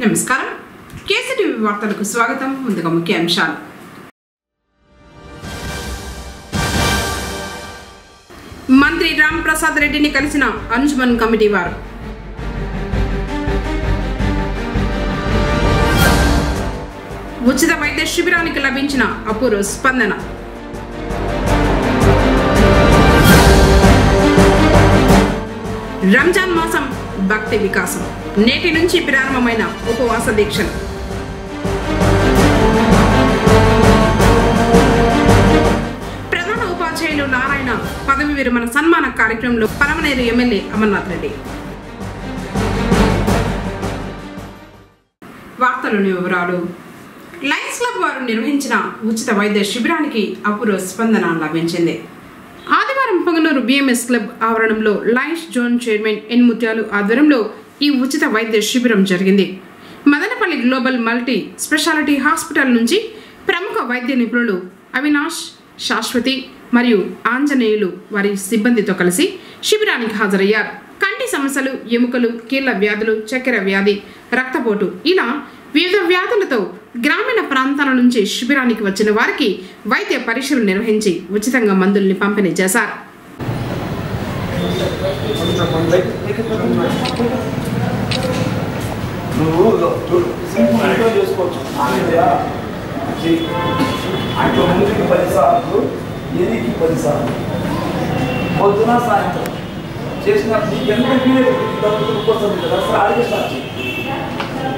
నమస్కారం కేసీటీవీ వార్తలకు స్వాగతం. ముందుగా ముఖ్య అంశాలు. మంత్రి రామ్ ప్రసాద్ రెడ్డిని కలిసిన అంజుమన్ కమిటీ వారు. ఉచిత వైద్య శిబిరానికి లభించిన అపూర్వ స్పందన. రంజాన్ మాసం భక్తి వికాసం. నేటి నుంచి ప్రారంభమైన ఉపవాస దీక్షలు. ప్రధాన ఉపాధ్యాయులు నారాయణ పదవి విరమణ సన్మాన కార్యక్రమంలో పలమనేరు ఎమ్మెల్యే అమర్నాథ్ రెడ్డి. వార్తలోని వివరాలు. లయన్స్ క్లబ్ వారు నిర్వహించిన ఉచిత వైద్య శిబిరానికి అపూర్వ స్పందన లభించింది. ఆదివారం పొంగనూరు బిఎంఎస్ క్లబ్ ఆవరణంలో లయన్స్ జోన్ చైర్మన్ ఎన్ ముత్యాలు ఆధ్వర్యంలో ఈ ఉచిత వైద్య శిబిరం జరిగింది. Madanapalle global multi speciality hospital నుంచి ప్రముఖ వైద్య నిపుణులు అవినాష్, శాశ్వతి మరియు ఆంజనేయులు వారి సిబ్బందితో కలిసి శిబిరానికి హాజరయ్యారు. కంటి సమస్యలు, ఎముకలు, కీళ్ల వ్యాధులు, చక్కెర వ్యాధి, రక్తపోటు ఇలా వివిధ వ్యాధులతో గ్రామీణ ప్రాంతాల నుంచి శిబిరానికి వచ్చిన వారికి వైద్య పరీక్షలు నిర్వహించి ఉచితంగా మందుల్ని పంపిణీ చేశారు. పొద్దున సాయంత్రం చేసినప్పుడు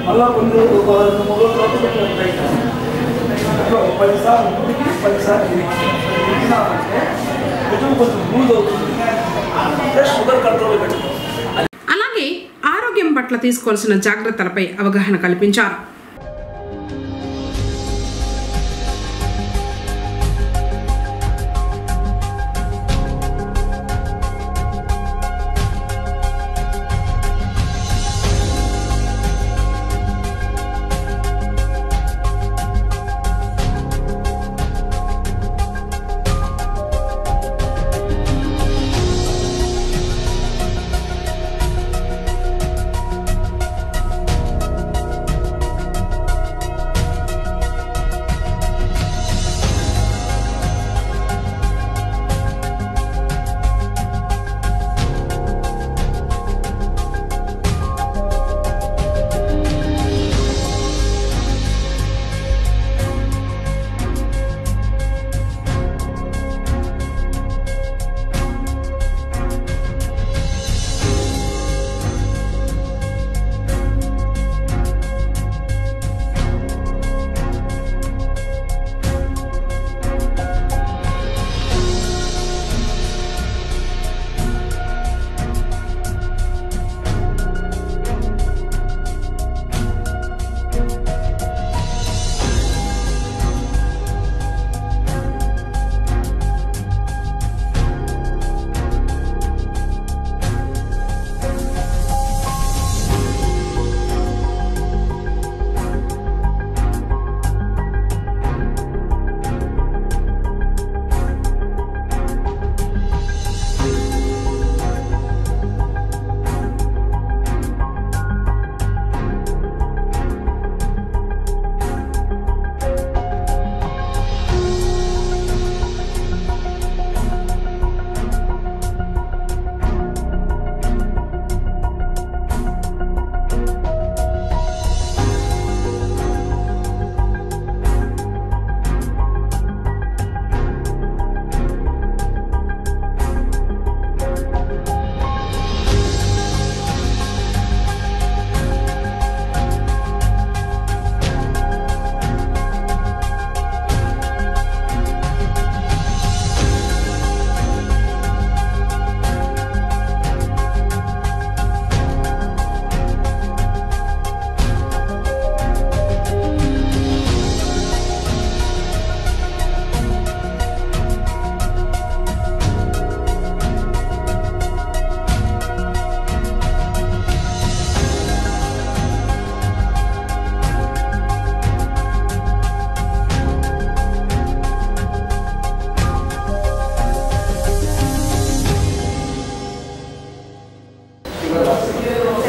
మళ్ళీ కొన్ని రోజులు 2-3 రోజుల తర్వాత పెట్టినట్టు 10 సార్లు 10 సార్లు కొంచెం లూజ్ అవుతుంది. షుగర్ కంట్రోల్ పెట్టుకోవాలి. అలాగే ఆరోగ్యం పట్ల తీసుకోవాల్సిన జాగ్రత్తలపై అవగాహన కల్పించారు.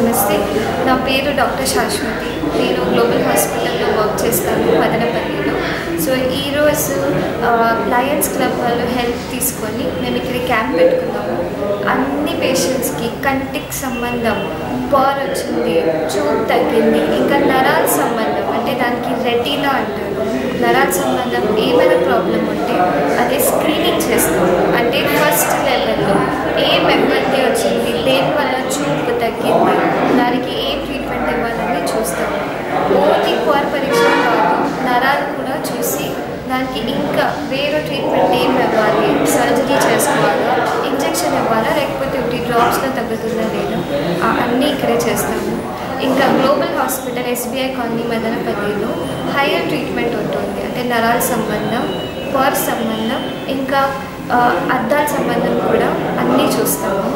నమస్తే, నా పేరు డాక్టర్ శాశ్వతి. నేను గ్లోబల్ హాస్పిటల్లో వర్క్ చేస్తాను మదనపల్లిలో. సో ఈరోజు లయన్స్ క్లబ్ వాళ్ళు హెల్ప్ తీసుకొని మేము ఇక్కడ క్యాంప్ పెట్టుకున్నాము. అన్ని పేషెంట్స్కి కంటికి సంబంధం, పవర్ వచ్చింది, చూపు తగ్గింది, ఇంకా నరాల సంబంధం అంటే దానికి రెటీనా అంటారు, నరాల సంబంధం ఏమైనా ప్రాబ్లం ఉంటే అదే స్క్రీనింగ్ చేస్తాం. అంటే ఫస్ట్ లెవెల్లో ఏం ఇబ్బంది వచ్చింది, దేనివల్ల చూపు తగ్గింది, దానికి ఏ ట్రీట్మెంట్ ఇవ్వాలని చూస్తాము. ఓన్లీ పవర్ పరీక్ష కాదు, నరాలు కూడా చూసి దానికి ఇంకా వేరే ట్రీట్మెంట్ ఏం ఇవ్వాలి, సర్జరీ చేసుకోవాలా, ఇంజెక్షన్ ఇవ్వాలా, లేకపోతే ఒకటి డ్రాప్స్లో తగ్గుతుందా లేదా అన్నీ ఇక్కడే చేస్తాము. ఇంకా గ్లోబల్ హాస్పిటల్ SBI కాలనీ మదనపల్లిలో హైయర్ ట్రీట్మెంట్ ఉంటుంది. అంటే నరాల సంబంధం, పవర్ సంబంధం, ఇంకా అద్దాల సంబంధం కూడా అన్నీ చూస్తాము.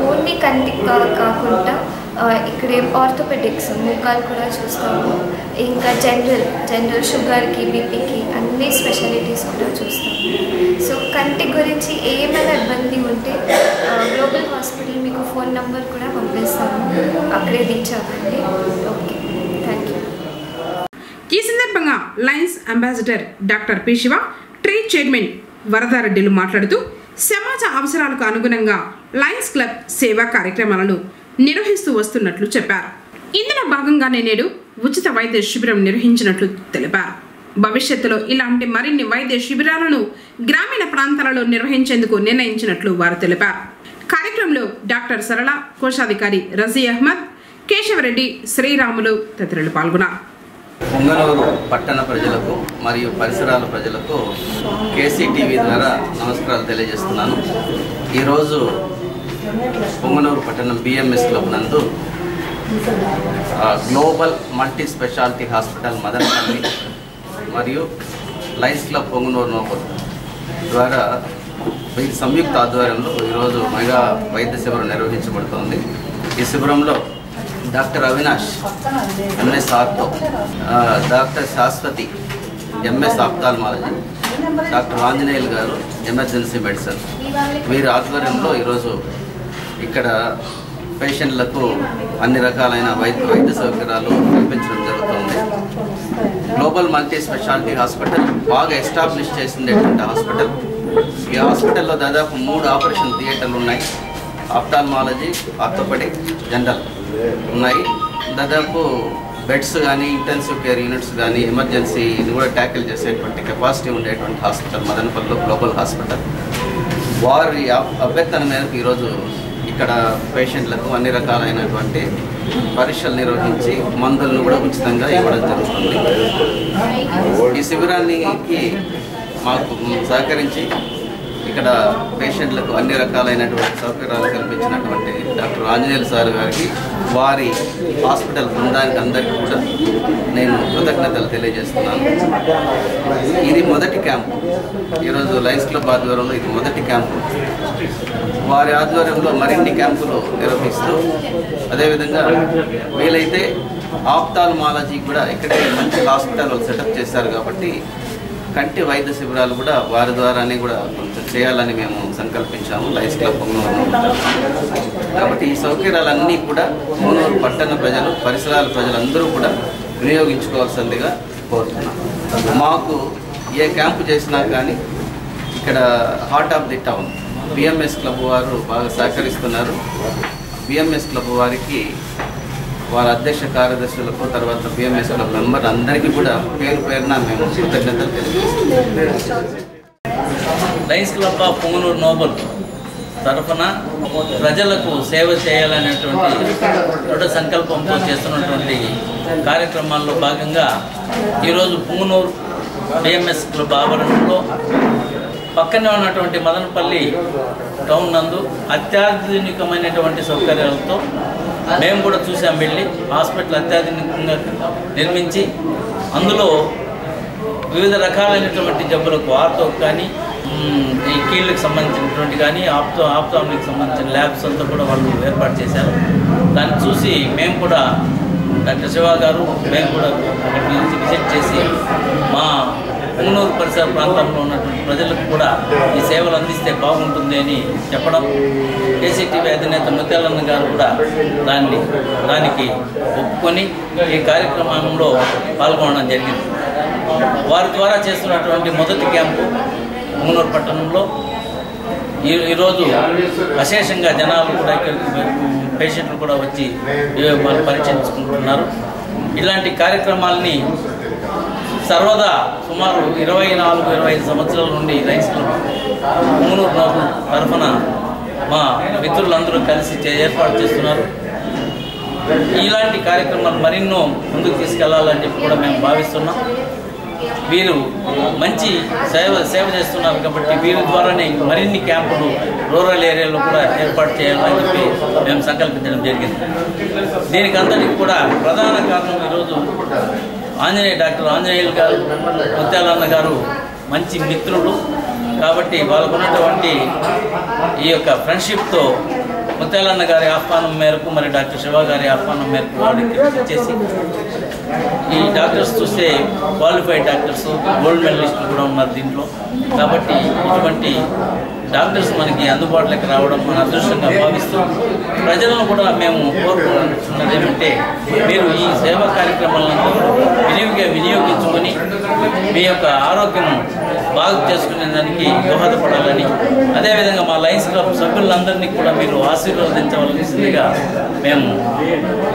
ఓన్లీ కంటికి కాకుండా ఇక్కడ ఆర్థోపెడిక్స్, ముఖాలు కూడా చూస్తాము. ఇంకా జనరల్ షుగర్కి, బీపీకి అన్ని స్పెషాలిటీస్ కూడా చూస్తాము. సో కంటి గురించి ఏమైనా ఇబ్బంది ఉంటే గ్లోబల్ హాస్పిటల్ మీకు ఫోన్ నెంబర్ కూడా పంపిస్తాము, అక్కడే రీచ్ అవ్వండి. Okay, thank you. ఈ సందర్భంగా Lions ambassador doctor P. Shiva, trade chairman వరదారెడ్డిలు మాట్లాడుతూ సమాజ అవసరాలకు అనుగుణంగా లయన్స్ క్లబ్ సేవా కార్యక్రమాలను నిర్వహిస్తూ వస్తున్నట్లు చెప్పారు. ఇందులో భాగంగానే నేడు ఉచిత వైద్య శిబిరం నిర్వహించినట్లు తెలిపారు. భవిష్యత్తులో ఇలాంటి మరిన్ని వైద్య శిబిరాలను గ్రామీణ ప్రాంతాలలో నిర్వహించేందుకు నిర్ణయించినట్లు వారు తెలిపారు. కార్యక్రమంలో డాక్టర్ సరళ, కోశాధికారి రజీ అహ్మద్, కేశవరెడ్డి, శ్రీరాములు తదితరులు పాల్గొన్నారు. పొంగనూరు పట్టణ ప్రజలకు మరియు పరిసరాల ప్రజలకు KCTV ద్వారా నమస్కారాలు తెలియజేస్తున్నాను. ఈరోజు పొంగనూరు పట్టణం BMS క్లబ్ నందు global multi speciality hospital Madanapalle మరియు లయన్స్ క్లబ్ పొంగనూరు నోబల్ ద్వారా ఈ సంయుక్త ఆధ్వర్యంలో ఈరోజు మెగా వైద్య శిబిరం నిర్వహించబడుతోంది. ఈ శిబిరంలో doctor Avinash MS ortho, doctor Shashwati MS ophthalmology, doctor Anjaneyulu గారు ఎమర్జెన్సీ మెడిసిన్, వీరి ఆధ్వర్యంలో ఈరోజు ఇక్కడ పేషెంట్లకు అన్ని రకాలైన వైద్య సౌకర్యాలు కల్పించడం జరుగుతుంది. గ్లోబల్ మల్టీ స్పెషాలిటీ హాస్పిటల్ బాగా ఎస్టాబ్లిష్ చేసినటువంటి హాస్పిటల్. ఈ హాస్పిటల్లో దాదాపు 3 ఆపరేషన్ థియేటర్లు ఉన్నాయి. ఆప్థాల్మాలజీ, ఆర్థోపెడిక్, జనరల్ ఉన్నాయి. దాదాపు బెడ్స్ కానీ, ఇంటెన్సివ్ కేర్ యూనిట్స్ కానీ, ఎమర్జెన్సీని కూడా ట్యాకిల్ చేసేటువంటి కెపాసిటీ ఉండేటువంటి హాస్పిటల్ మదనపల్లిలో గ్లోబల్ హాస్పిటల్. వారి అభ్యర్థన మేరకు ఈరోజు ఇక్కడ పేషెంట్లకు అన్ని రకాలైనటువంటి పరీక్షలు నిర్వహించి మందులను కూడా ఉచితంగా ఇవ్వడం జరుగుతుంది. ఈ శిబిరానికి మాకు సహకరించి ఇక్కడ పేషెంట్లకు అన్ని రకాలైనటువంటి సౌకర్యాలు కల్పించినటువంటి డాక్టర్ ఆంజనేయులు సార్ గారికి, వారి హాస్పిటల్ బృందానికి అందరికీ కూడా నేను కృతజ్ఞతలు తెలియజేస్తున్నాను. ఇది మొదటి క్యాంపు. ఈరోజు లయన్స్ క్లబ్ ఆధ్వర్యంలో ఇది మొదటి క్యాంపు. వారి ఆధ్వర్యంలో మరిన్ని క్యాంపులు నిర్వహిస్తూ, అదేవిధంగా వీలైతే ఆప్థాల్మాలజీ కూడా ఇక్కడే మంచి హాస్పిటల్ సెటప్ చేశారు కాబట్టి కంటి వైద్య శిబిరాలు కూడా వారి ద్వారానే కూడా కొంచెం చేయాలని మేము సంకల్పించాము లయన్స్ క్లబ్ పొంగనూరు. కాబట్టి ఈ సౌకర్యాలన్నీ కూడా పొంగనూరు పట్టణ ప్రజలు, పరిసరాల ప్రజలందరూ కూడా వినియోగించుకోవాల్సిందిగా కోరుతున్నాం. మాకు ఏ క్యాంపు చేసినా కానీ ఇక్కడ heart of the town BMS club వారు బాగా సహకరిస్తున్నారు. BMS క్లబ్ వారికి, వారి అధ్యక్ష కార్యదర్శులకు, తర్వాత BMS క్లబ్ మెంబర్ అందరికీ కూడా పేరు పేరున మేము కృతజ్ఞతలు తెలియజేస్తున్నాం. Lions Club of Punganur Noble తరఫున ప్రజలకు సేవ చేయాలనేటువంటి దృఢ సంకల్పంతో చేస్తున్నటువంటి కార్యక్రమాల్లో భాగంగా ఈరోజు పొంగనూరు BMS క్లబ్ ఆవరణలో పక్కనే ఉన్నటువంటి మదనపల్లి టౌన్ నందు అత్యాధునికమైనటువంటి సౌకర్యాలతో మేము కూడా చూసాం. వెళ్ళి హాస్పిటల్ అత్యాధునికంగా నిర్మించి అందులో వివిధ రకాలైనటువంటి జబ్బులకు ఆర్థో కానీ, ఈ కీళ్ళకి సంబంధించినటువంటి కానీ, ఆప్థామిక్ సంబంధించిన ల్యాబ్స్ అంతా కూడా వాళ్ళు ఏర్పాటు చేశారు. దాన్ని చూసి మేము కూడా డాక్టర్ శివ గారు మేము కూడా అక్కడికి విజిట్ చేసి మా పొంగనూరు పరిసర ప్రాంతంలో ఉన్నటువంటి ప్రజలకు కూడా ఈ సేవలు అందిస్తే బాగుంటుంది అని చెప్పడం, కేసీటీవీ అధినేత ముత్యాలన్న గారు కూడా దానికి ఒప్పుకొని ఈ కార్యక్రమంలో పాల్గొనడం జరిగింది. వారి ద్వారా చేస్తున్నటువంటి మొదటి క్యాంపు పొంగనూరు పట్టణంలో ఈరోజు అశేషంగా జనాలు కూడా ఇక్కడికి పేషెంట్లు కూడా వచ్చి వాళ్ళు పరీక్షించుకుంటున్నారు. ఇలాంటి కార్యక్రమాలని సర్వదా సుమారు 24-25 సంవత్సరాల నుండి లయన్స్ క్లబ్ పొంగనూరు నోబుల్ తరఫున మా మిత్రులందరూ కలిసి ఏర్పాటు చేస్తున్నారు. ఇలాంటి కార్యక్రమాలు మరెన్నో ముందుకు తీసుకెళ్లాలని చెప్పి కూడా మేము భావిస్తున్నాం. వీరు మంచి సేవ చేస్తున్నారు కాబట్టి వీరి ద్వారానే మరిన్ని క్యాంపులు రూరల్ ఏరియాలో కూడా ఏర్పాటు చేయాలని చెప్పి మేము సంకల్పించడం జరిగింది. దీనికి అందరికీ కూడా ప్రధాన కారణం ఈరోజు డాక్టర్ ఆంజనేయులు గారు, ముత్యాలన్న గారు మంచి మిత్రులు కాబట్టి వాళ్ళకు ఉన్నటువంటి ఈ యొక్క ఫ్రెండ్షిప్తో ముత్యాలన్న గారి ఆహ్వానం మేరకు మరి డాక్టర్ శివ గారి ఆహ్వానం మేరకు వాడికి చేసి ఈ డాక్టర్స్ చూస్తే క్వాలిఫైడ్ డాక్టర్స్, గోల్డ్ మెడలిస్టులు కూడా ఉన్నారు దీంట్లో. కాబట్టి ఇటువంటి డాక్టర్స్ మనకి అందుబాటులోకి రావడం మన అదృష్టంగా భావిస్తూ ప్రజలను కూడా మేము కోరుకుంటున్నది ఏమంటే మీరు ఈ సేవా కార్యక్రమాలను వినియోగించుకొని మీ యొక్క ఆరోగ్యం బాగు చేసుకునే దానికి దోహదపడాలని, అదేవిధంగా మా లయన్స్ క్లబ్ సభ్యులందరినీ కూడా మీరు ఆశీర్వదించవలసిందిగా మేము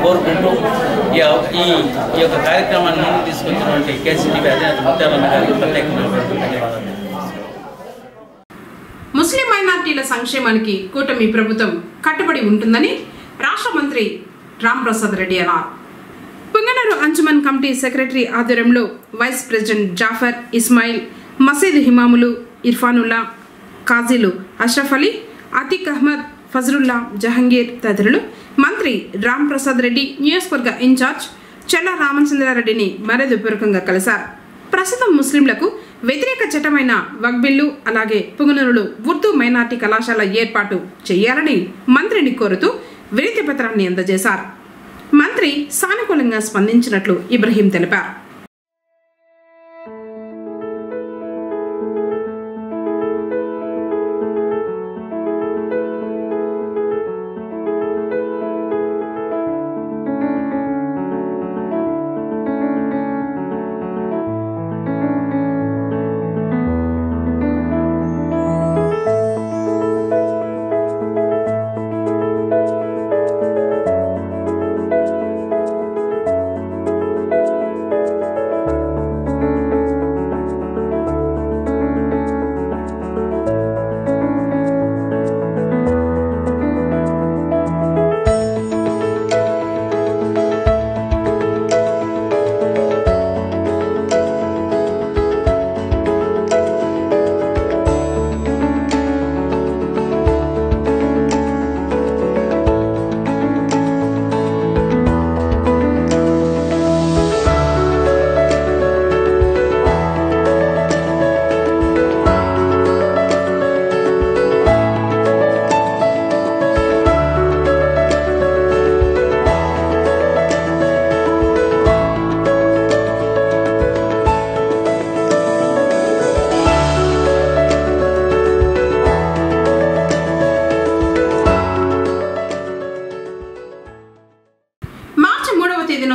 కోరుకుంటూ ఈ యొక్క కార్యక్రమాన్ని ముందుకు తీసుకొచ్చినటువంటి కేసీటీవీ అధినేత ముత్యాలన్న గారికి ప్రత్యేకమైనటువంటి ధన్యవాదాలు. ముస్లిం మైనార్టీల సంక్షేమానికి కూటమి ప్రభుత్వం కట్టుబడి ఉంటుందని రాష్ట్ర మంత్రి రాంప్రసాద్ రెడ్డి అన్నారు. పుంగనూరు అంజుమన్ కమిటీ సెక్రటరీ ఆధ్వర్యంలో వైస్ ప్రెసిడెంట్ జాఫర్, ఇస్మాయిల్, మసీద్ ఇమాములు ఇర్ఫానుల్లా, కాజీలు అష్రఫ్ అలీ, అతీక్ అహ్మద్, ఫజరుల్లా, జహంగీర్ తదితరులు మంత్రి రాంప్రసాద్ రెడ్డి నియోజకవర్గ ఇన్ఛార్జ్ చెల్ల రామచంద్రారెడ్డిని మర్యాదపూర్వకంగా కలిశారు. ప్రస్తుతం ముస్లింలకు వ్యతిరేక చట్టమైన వక్ఫ్ బిల్లు, అలాగే పుంగనూరులో ఉర్దూ మైనార్టీ కళాశాల ఏర్పాటు చేయాలని మంత్రిని కోరుతూ వినతి పత్రాన్ని అందజేశారు. మంత్రి సానుకూలంగా స్పందించినట్లు ఇబ్రహీం తెలిపారు.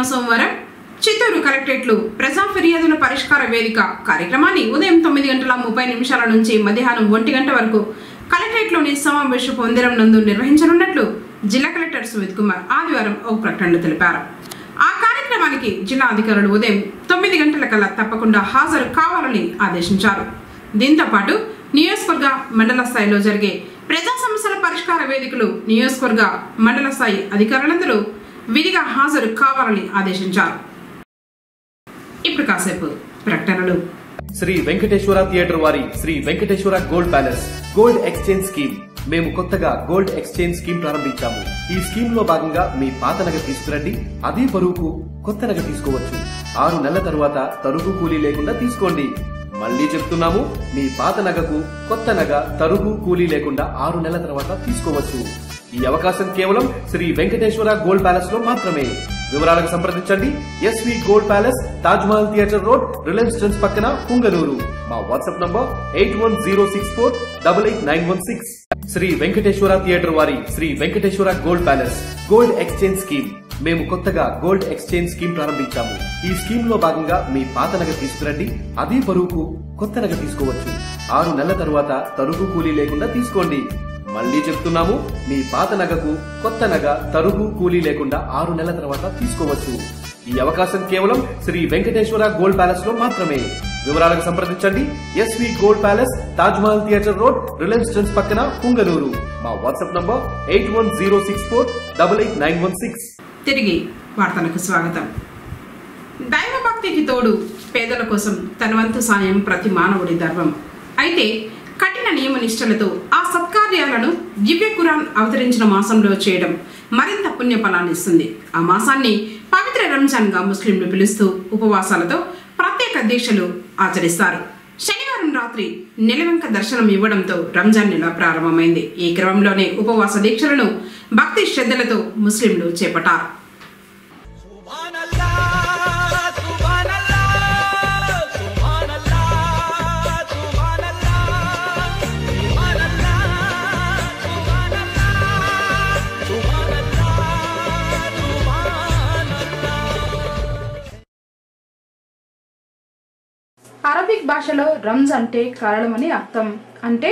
సోమవారం చిత్తూరు కలెక్టరేట్లో ప్రజా ఫిర్యాదుల పరిష్కార వేదిక కార్యక్రమాన్ని ఉదయం 9:30 నుంచి మధ్యాహ్నం 1 గంట వరకు కలెక్టరేట్లోని సమావేశపు మందిరం నందు నిర్వహించనున్నట్లు జిల్లా కలెక్టర్ సుమిత్ కుమార్ ఆదివారం ఒక ప్రకటనలో తెలిపారు. ఆ కార్యక్రమానికి జిల్లా అధికారులు ఉదయం 9 గంటలకల్లా తప్పకుండా హాజరు కావాలని ఆదేశించారు. దీంతో పాటు నియోజకవర్గ మండల స్థాయిలో జరిగే ప్రజా సమస్యల పరిష్కార వేదికలు నియోజకవర్గ మండల స్థాయి అధికారులందరూ విధిగా హాజరు కావాలని ఆదేశించారు. ఇప్పుడు కాసేపు ప్రకటనలు. శ్రీ వెంకటేశ్వర థియేటర్ వారి Shri Venkateswara gold palace gold exchange scheme. మేము కొత్తగా గోల్డ్ ఎక్స్చేంజ్ స్కీమ్ ప్రారంభించాము. ఈ స్కీమ్ లో భాగంగా మీ పాత నగ తీసుకురండి, అదే బరువుకు కొత్త నగ తీసుకోవచ్చు. 6 నెలల తరువాత తరుగు కూలీ లేకుండా తీసుకోండి. మళ్లీ చెప్తున్నాము, మీ పాత నగకు కొత్త నగ తరుగు కూలీ లేకుండా 6 నెలల తర్వాత తీసుకోవచ్చు. ఈ అవకాశం కేవలం శ్రీ వెంకటేశ్వర గోల్డ్ ప్యాలెస్ లో మాత్రమే. వివరాలకు సంప్రదించండి SV gold palace, Taj Mahal theatre road, Reliance Trends పక్కన, పుంగనూరు. మా WhatsApp number 8106488916. Shri Venkateswara theatre వారి Shri Venkateswara gold palace gold exchange scheme. మేము కొత్తగా గోల్డ్ ఎక్స్చేంజ్ స్కీమ్ ప్రారంభించాము. ఈ స్కీమ్ లో భాగంగా మీ పాత నగ తీసుకురండి, అదే బరువుకు కొత్త నగ తీసుకోవచ్చు. 6 నెలల తరువాత తరుగు కూలీ లేకుండా తీసుకోండి. మళ్ళీ చెప్తున్నాము, మీ పాత నగకు కొత్త నగ తరుగు కూలీ లేకుండా 6 నెలల తర్వాత తీసుకోవచ్చు. ఈ అవకాశం కేవలం శ్రీ వెంకటేశ్వర గోల్డ్ ప్యాలెస్ లో మాత్రమే. వివరాలకు సంప్రదించండి SV gold palace, Taj Mahal theatre road, Reliance Trends పక్కన, పుంగనూరు. మా వాట్సాప్ నంబర్ 8106488916. తిరిగి వార్తలకు స్వాగతం. దైవభక్తికి తోడు పేదల కోసం తన వంతు సాయం ప్రతి మానవుడి ధర్మం. అయితే కఠిన నియమ నిష్టలతో ఆ సత్కార్యాలను దివ్య ఖురాన్ అవతరించిన మాసంలో చేయడం మరింత పుణ్యఫలాన్ని ఇస్తుంది. ఆ మాసాన్ని పవిత్ర రంజాన్ గా ముస్లింలు పిలుస్తూ ఉపవాసాలతో ప్రత్యేక దీక్షలు ఆచరిస్తారు. శనివారం రాత్రి నెలవంక దర్శనం ఇవ్వడంతో రంజాన్ నెల ప్రారంభమైంది. ఈ క్రమంలోనే ఉపవాస దీక్షలను భక్తి శ్రద్ధలతో ముస్లింలు చేపట్టారు. అరబిక్ భాషలో రంజ్ అంటే కారణమని అర్థం. అంటే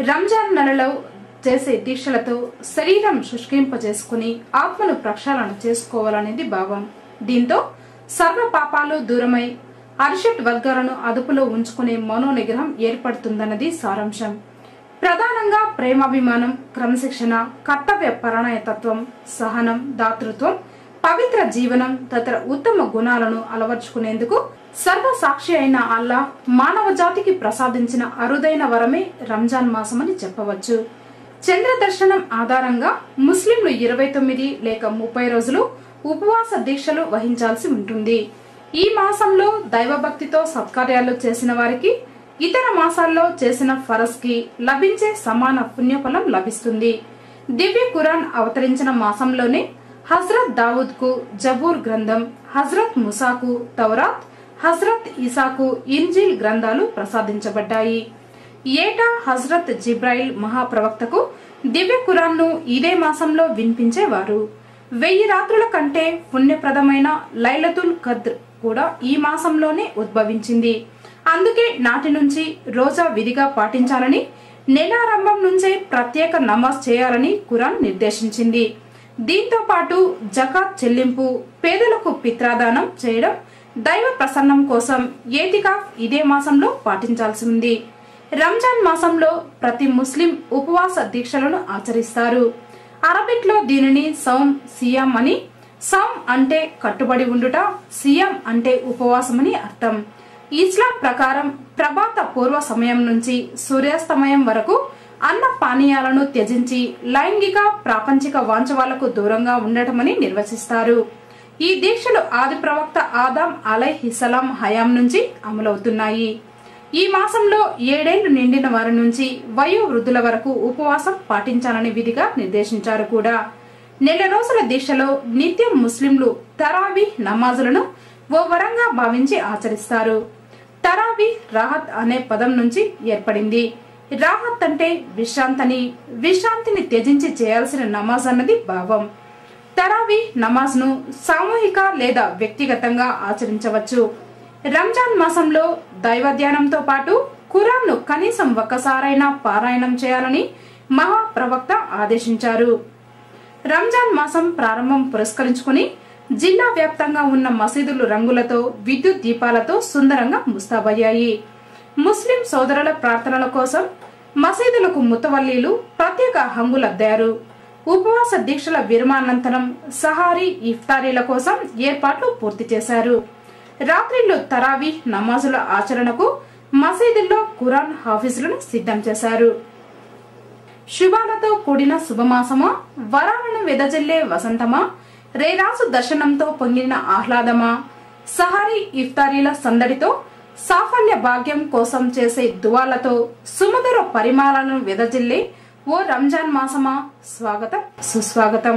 రంజాన్ నెలలో చేసే దీక్షలతో శరీరం శుష్కింపజేసుకుని ఆత్మను ప్రక్షాళన చేసుకోవాలనేది భావం. దీంతో సర్వ పాపాలు దూరమై అరిషట్ వర్గాలను అదుపులో ఉంచుకునే మనోనిగ్రహం ఏర్పడుతుందన్నది సారాంశం. ప్రధానంగా ప్రేమాభిమానం, క్రమశిక్షణ, కర్తవ్య పరాయణతత్వం, సహనం, దాతృత్వం, పవిత్ర జీవనం తదితర ఉత్తమ గుణాలను అలవర్చుకునేందుకు సర్వసాక్షి అయిన అల్లాహ్ మానవ జాతికి ప్రసాదించిన అరుదైన వరమే రంజాన్ మాసమని చెప్పవచ్చు. చంద్ర దర్శనం ఆధారంగా ముస్లింలు 29 లేక 30 రోజులు ఉపవాస దీక్షలు వహించాల్సి ఉంటుంది. ఈ మాసంలో దైవభక్తితో సత్కార్యాలు చేసిన వారికి ఇతర మాసాల్లో చేసిన ఫరజ్ కి లభించే సమాన పుణ్యఫలం లభిస్తుంది. దివ్య ఖురాన్ అవతరించిన మాసంలోనే హజ్రత్ దావుద్ కు జబూర్ గ్రంథం, హజ్రత్ ముసాకు తౌరాత్, హజ్రత్ ఈసాకు ఇంజిల్ గ్రంథాలు ప్రసాదించబడ్డాయి. ఏటా హజ్రత్ జిబ్రాయిల్ మహాప్రవక్తకు దివ్య ఖురాన్ ను ఇదే మాసంలో వినిపించేవారు. 1000 రాత్రుల కంటే పుణ్యప్రదమైన లైలతుల్ ఖద్ర్ కూడా ఈ మాసంలోనే ఉద్భవించింది. అందుకే నాటి నుంచి రోజా విధిగా పాటించాలని, నెలారంభం నుంచే ప్రత్యేక నమాజ్ చేయాలని ఖురాన్ నిర్దేశించింది. దీంతో పాటు జకాత్ చెల్లింపు, పేదలకు పిత్రాదానం చేయడం, దైవ ప్రసన్నం కోసం ఏతికాఫ్ ఇదే మాసంలో పాటించాల్సి ఉంది. రంజాన్ మాసంలో ప్రతి ముస్లిం ఉపవాస దీక్షలను ఆచరిస్తారు. అరబిక్ లో దీనిని సౌమ్, సియాం అని. సౌమ్ అంటే కట్టుబడి ఉండుట, సియాం అంటే ఉపవాసమని అర్థం. ఇస్లాం ప్రకారం ప్రభాత పూర్వ సమయం నుంచి సూర్యాస్తమయం వరకు అన్న పానీయాలను త్యజించి లైంగిక ప్రాపంచిక వాంఛవాలకు దూరంగా ఉండటమని నిర్వచిస్తారు. ఈ దీక్షలు ఆది ప్రవక్త ఆదాం అలైహిస్సలాం హయాం నుంచి అమలవుతున్నాయి. ఈ మాసంలో 7 ఏళ్లు నిండిన వారి నుంచి వయోవృద్ధుల వరకు ఉపవాసం పాటించాలని విధిగా నిర్దేశించారు కూడా. నెల రోజుల దీక్షలో నిత్యం ముస్లింలు తరావీ నమాజులను ఓ వరంగా భావించి ఆచరిస్తారు. తరావీ రాహత్ అనే పదం నుంచి ఏర్పడింది. రాహత్ అంటే విశ్రాంతిని, విశ్రాంతిని త్యజించి చేయాల్సిన నమాజ్ అన్నది భావం. తరావీ నమాజ్ ను సామూహిక లేదా వ్యక్తిగతంగా ఆచరించవచ్చు. రంజాన్ మాసంలో దైవ ధ్యానంతో పాటు ఖురాన్ ను కనీసం ఒక్కసారైనా పారాయణం చేయాలని మహాప్రవక్త ఆదేశించారు. రంజాన్ మాసం ప్రారంభం పురస్కరించుకుని జిల్లా వ్యాప్తంగా ఉన్న మసీదులు రంగులతో, విద్యుత్ దీపాలతో సుందరంగా ముస్తాబయ్యాయి. ముస్లిం సోదరుల ప్రార్థనల కోసం మసీదులకు ముతవల్లీలు ప్రత్యేక హంగులద్దారు. ఉపవాస దీక్షల విరమానంతరం సహారీ, ఇఫ్తారీల కోసం ఏర్పాట్లు పూర్తి చేశారు. రాత్రిళ్లు తరావీ నమాజుల ఆచరణకు మసీదుల్లో ఖురాన్ హాఫీజులను సిద్ధం చేశారు. శుభాలతో కూడిన శుభమాసమా, వరాలను వెదజల్లే వసంతమా, రేరాజు దర్శనంతో పొంగిన ఆహ్లాదమా, సహారీ ఇఫ్తారీల సందడితో, సాఫల్య భాగ్యం కోసం చేసే దువాలతో సుమధుర పరిమాణాలను వెదజల్లే ఓ రంజాన్ మాసమా, స్వాగతం సుస్వాగతం.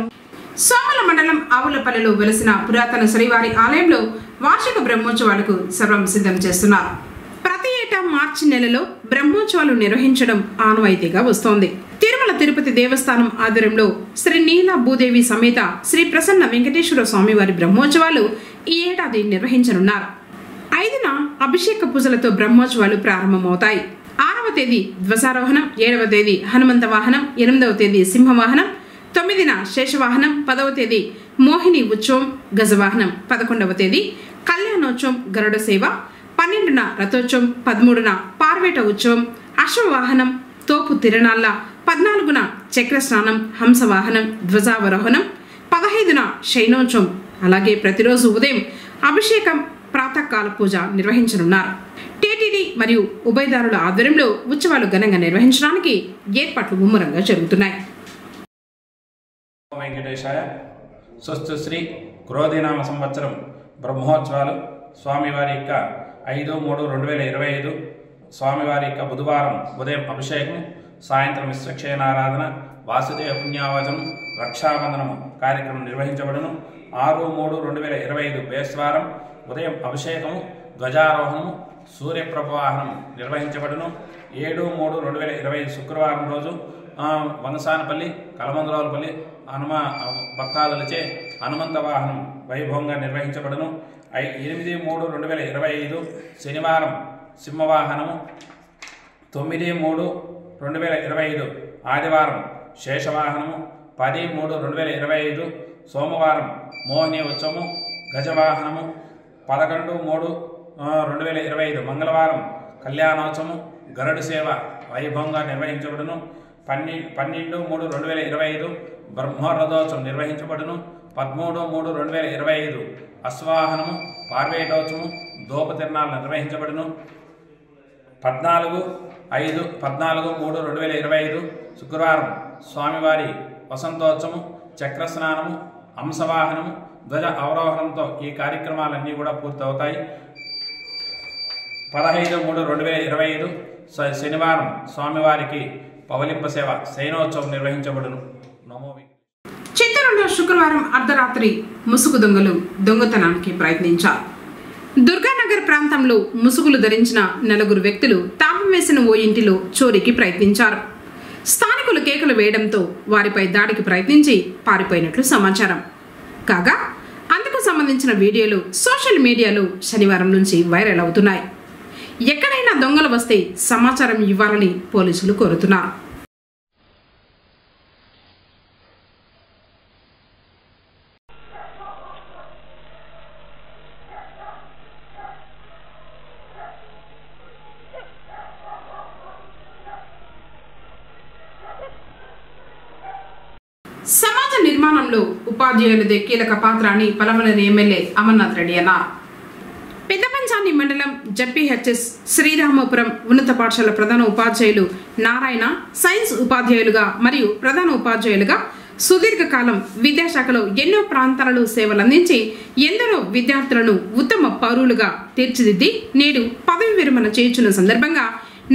సోమల మండలం ఆవులపల్లిలో వెలసిన పురాతన శ్రీవారి ఆలయంలో వార్షిక బ్రహ్మోత్సవాలకు సర్వం సిద్ధం చేస్తున్నారు. ప్రతి ఏటా మార్చి నెలలో బ్రహ్మోత్సవాలు నిర్వహించడం ఆనవాయితీగా వస్తోంది. తిరుమల తిరుపతి దేవస్థానం ఆధ్వర్యంలో శ్రీ నీల భూదేవి సమేత శ్రీ ప్రసన్న వెంకటేశ్వర స్వామివారి బ్రహ్మోత్సవాలు ఈ ఏడాది నిర్వహించనున్నారు. 5న అభిషేక పూజలతో బ్రహ్మోత్సవాలు ప్రారంభమవుతాయి. 6వ తేదీ ధ్వజారోహణం, 7వ తేదీ హనుమంత వాహనం, 8వ తేదీ సింహవాహనం, 9న శేషవాహనం, 10వ తేదీ మోహిని ఉత్సవం గజవాహనం, 11వ తేదీ కళ్యాణోత్సవం గరుడ సేవ, 12న రథోత్సవం, 13న పార్వేట ఉత్సవం అశ్వవాహనం తోపు తిరణాల, 14న చక్రస్నానం హంసవాహనం ధ్వజావరోహణం, 15న శయనోత్సవం. అలాగే ప్రతిరోజు ఉదయం అభిషేకం ప్రాతకాల పూజ నిర్వహించనున్నారు. టీటీడీ మరియు ఉభయదారుల ఆధ్వర్యంలో ఉత్సవాలు ఘనంగా నిర్వహించడానికి ఏర్పాట్లు ముమ్మరంగా జరుగుతున్నాయి. వెంకటేశాయ స్వస్తి శ్రీ క్రోధినామ సంవత్సరం బ్రహ్మోత్సవాలు స్వామివారి యొక్క 5/3/2025 స్వామివారి యొక్క బుధవారం ఉదయం అభిషేకం, సాయంత్రం శ్రక్షేణారాధన, వాసుదేవ పుణ్యావచనం, రక్షాబంధనము కార్యక్రమం నిర్వహించబడును. 6/3/2025 బేస్వారం ఉదయం అభిషేకము, ధ్వజారోహణము, సూర్యప్రభవాహనం నిర్వహించబడును. 7/3/2025 శుక్రవారం రోజు వనసానపల్లి, కలమందరావులపల్లి భక్తాదులచే హనుమంత వాహనం వైభవంగా నిర్వహించబడును. 8/3/2025 శనివారం సింహవాహనము, 9/3/2025 ఆదివారం శేషవాహనము, 10/3/2025 సోమవారం మోహిని ఉత్సవము గజవాహనము, 11/3/2025 మంగళవారం కళ్యాణోత్సవము గరుడ సేవ వైభవంగా నిర్వహించబడును. 12/3/2025 బ్రహ్మరథోత్సవం నిర్వహించబడును. 13/3/2025 అశ్వాహనము పార్వేటోత్సవము దోప తిరణాలు నిర్వహించబడును. 14/3/2025 శుక్రవారం స్వామివారి వసంతోత్సవము, చక్రస్నానము, హంసవాహనము, ధ్వజ అవరోహణంతో ఈ కార్యక్రమాలన్నీ కూడా పూర్తవుతాయి. 15/3/2025 శనివారం స్వామివారికి పవలింప సేవ శయనోత్సవం నిర్వహించబడును. చిత్తూరులో శుక్రవారం అర్ధరాత్రి ముసుగు దొంగలు దొంగతనానికి ప్రయత్నించారు. దుర్గానగర్ ప్రాంతంలో ముసుగులు ధరించిన 4 వ్యక్తులు తాపం వేసిన ఓ ఇంటిలో చోరీకి ప్రయత్నించారు. స్థానికులు కేకలు వేయడంతో వారిపై దాడికి ప్రయత్నించి పారిపోయినట్లు సమాచారం. కాగా అందుకు సంబంధించిన వీడియోలు సోషల్ మీడియాలో శనివారం నుంచి వైరల్ అవుతున్నాయి. ఎక్కడైనా దొంగలు వస్తే సమాచారం ఇవ్వాలని పోలీసులు కోరుతున్నారు. సమాజ నిర్మాణంలో ఉపాధ్యాయులదే కీలక పాత్ర అని పలమనేరు ఎమ్మెల్యే అమర్నాథ్ రెడ్డి అన్నారు. పెద్దపంచాని మండలం జడ్పీహెచ్ఎస్ శ్రీరామపురం ఉన్నత పాఠశాల ప్రధాన ఉపాధ్యాయులు నారాయణ సైన్స్ ఉపాధ్యాయులుగా మరియు ప్రధాన ఉపాధ్యాయులుగా సుదీర్ఘకాలం విద్యాశాఖలో ఎన్నో ప్రాంతాలలో సేవలందించి ఎందరో విద్యార్థులను ఉత్తమ పౌరులుగా తీర్చిదిద్ది నేడు పదవి విరమణ చేయుచున్న సందర్భంగా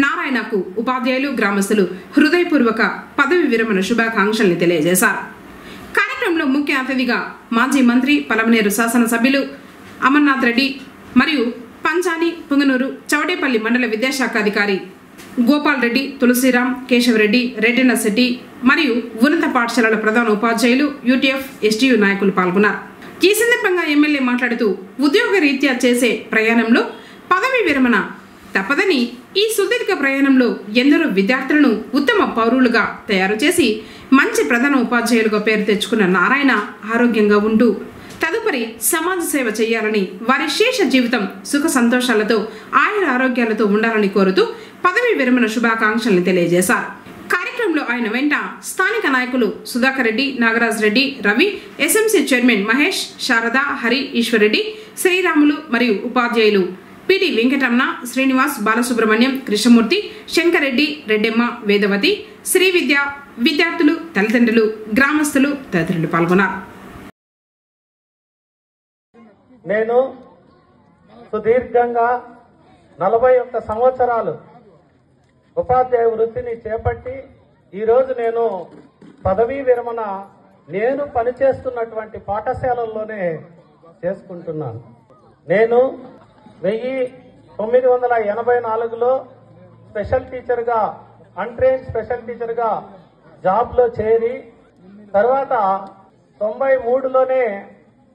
నారాయణకు ఉపాధ్యాయులు గ్రామస్తులు హృదయపూర్వక పదవి విరమణ శుభాకాంక్షల్ని తెలియజేశారు. కార్యక్రమంలో ముఖ్య అతిథిగా మాజీ మంత్రి పలమనేరు శాసనసభ్యులు అమర్నాథ్ రెడ్డి మరియు పంచాని పుంగనూరు చౌడేపల్లి మండల విద్యాశాఖ అధికారి గోపాల్ రెడ్డి, తులసిరాం, కేశవరెడ్డి, రెడ్డిన శెట్టి మరియు ఉన్నత పాఠశాలల ప్రధాన ఉపాధ్యాయులు యూటీఎఫ్ ఎస్టీయూ నాయకులు పాల్గొన్నారు. ఈ సందర్భంగా ఎమ్మెల్యే మాట్లాడుతూ ఉద్యోగ రీత్యా చేసే ప్రయాణంలో పదవి విరమణ తప్పదని, ఈ సుదీర్ఘ ప్రయాణంలో ఎందరో విద్యార్థులను ఉత్తమ పౌరులుగా తయారు చేసి మంచి ప్రధాన ఉపాధ్యాయులుగా పేరు తెచ్చుకున్న నారాయణ ఆరోగ్యంగా ఉంటూ తదుపరి సమాజ సేవ చేయాలని, వారి శేష జీవితం సుఖ సంతోషాలతో ఆయుర ఆరోగ్యాలతో ఉండాలని కోరుతూ పదవి విరమణ శుభాకాంక్షల్ని తెలియజేశారు. కార్యక్రమంలో ఆయన వెంట స్థానిక నాయకులు సుధాకర్ రెడ్డి, నాగరాజ్ రెడ్డి, రవి, ఎస్ఎంసీ చైర్మన్ మహేష్, శారద, హరి, ఈశ్వర్రెడ్డి, శ్రీరాములు మరియు ఉపాధ్యాయులు పిడి వెంకటరమణ, శ్రీనివాస్, బాలసుబ్రహ్మణ్యం, కృష్ణమూర్తి, శంకరెడ్డి, రెడ్డెమ్మ, వేదవతి, శ్రీ విద్య, విద్యార్థులు, తల్లిదండ్రులు, గ్రామస్తులు తదితరులు పాల్గొన్నారు. నేను సుదీర్ఘంగా 41 సంవత్సరాలు ఉపాధ్యాయ వృత్తిని చేపట్టి ఈరోజు నేను పదవీ విరమణ నేను పనిచేస్తున్నటువంటి పాఠశాలల్లోనే చేసుకుంటున్నాను. నేను 1984లో స్పెషల్ టీచర్గా, అన్ట్రైన్డ్ స్పెషల్ టీచర్గా జాబ్లో చేరి తర్వాత 93లోనే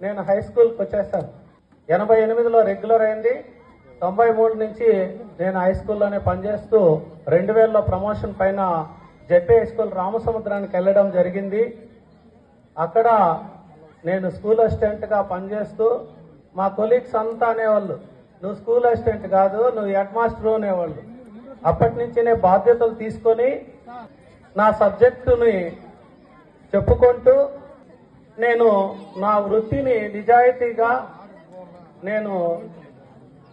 నేను హై స్కూల్కి వచ్చేసాను. 88లో రెగ్యులర్ అయింది. 93 నుంచి నేను హై స్కూల్లోనే పనిచేస్తూ 2000లో ప్రమోషన్ పైన జెడ్పీ హై స్కూల్ రామసముద్రానికి వెళ్ళడం జరిగింది. అక్కడ నేను స్కూల్ అసిస్టెంట్గా పనిచేస్తూ మా కొలీగ్స్ అంతా అనేవాళ్ళు, నువ్వు స్కూల్ అసిస్టెంట్ కాదు, నువ్వు హెడ్ మాస్టర్ అనేవాళ్ళు. అప్పటి నుంచి నేను బాధ్యతలు తీసుకొని నా సబ్జెక్టుని చెప్పుకుంటూ నేను నా వృత్తిని నిజాయితీగా నేను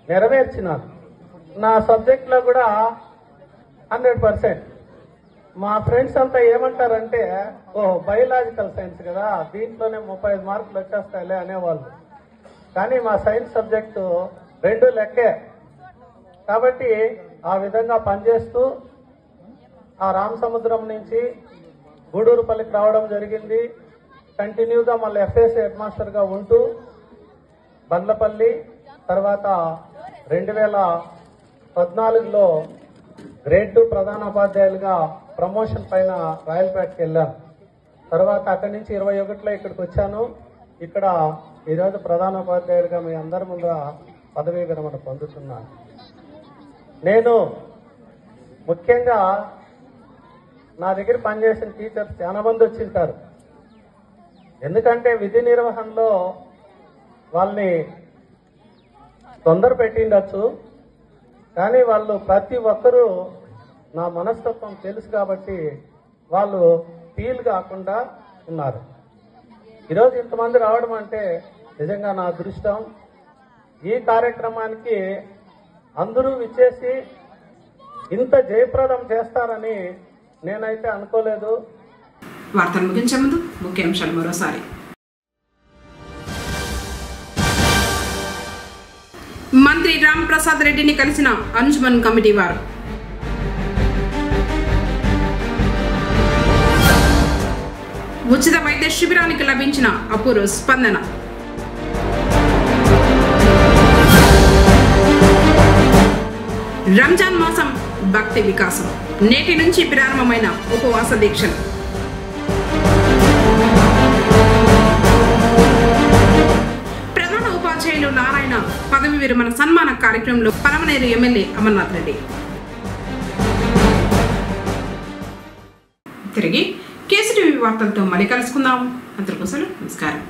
నెరవేర్చినాను. నా సబ్జెక్ట్లో కూడా 100%. మా ఫ్రెండ్స్ అంతా ఏమంటారంటే, బయోలాజికల్ సైన్స్ కదా, దీంట్లోనే 35 మార్కులు వచ్చేస్తాయిలే అనేవాళ్ళు. కానీ మా సైన్స్ సబ్జెక్టు 2 లెక్కే. కాబట్టి ఆ విధంగా పనిచేస్తూ ఆ రామసముద్రం నుంచి గూడూరుపల్లికి రావడం జరిగింది. కంటిన్యూగా మళ్ళీ ఎఫ్ఎస్సి హెడ్ మాస్టర్గా ఉంటూ బండ్లపల్లి, తర్వాత 2014లో గ్రేడ్ 2 ప్రధానోపాధ్యాయులుగా ప్రమోషన్ పైన రాయలపేటకి వెళ్ళాను. తర్వాత అక్కడి నుంచి 21లో ఇక్కడికి వచ్చాను. ఇక్కడ ఈరోజు ప్రధానోపాధ్యాయులుగా మీ అందరి ముందు పదవీ విరమణ పొందుతున్నాను. నేను ముఖ్యంగా నా దగ్గర పనిచేసిన టీచర్స్ చాలా మంది వచ్చింటారు. ఎందుకంటే విధి నిర్వహణలో వాళ్ళని తొందర పెట్టిండొచ్చు, కానీ వాళ్ళు ప్రతి ఒక్కరూ నా మనస్తత్వం తెలుసు కాబట్టి వాళ్ళు ఫీల్ కాకుండా ఉన్నారు. ఈరోజు ఇంతమంది రావడం అంటే నిజంగా నా అదృష్టం. ఈ కార్యక్రమానికి అందరూ విచ్చేసి ఇంత జయప్రదం చేస్తారని నేనైతే అనుకోలేదు. వార్తలు ముగించే ముందు ముఖ్యాంశాలు మరోసారి. మంత్రి రామ్ ప్రసాద్ రెడ్డిని కలిసిన అంజుమన్ కమిటీ వారు. ఉచిత వైద్య శిబిరానికి లభించిన అపూర్వ స్పందన. రంజాన్ మాసం భక్తి వికాసం. నేటి నుంచి ప్రారంభమైన ఉపవాస దీక్షలు. ప్రధాన ఉపాధ్యాయులు నారాయణ పదవి విరమణ సన్మాన కార్యక్రమంలో పలమనేరు ఎమ్మెల్యే అమర్నాథ్ రెడ్డి. తిరిగి కేసీటీవీ వార్తలతో మళ్ళీ కలుసుకుందాం. అందరికీ నమస్కారం.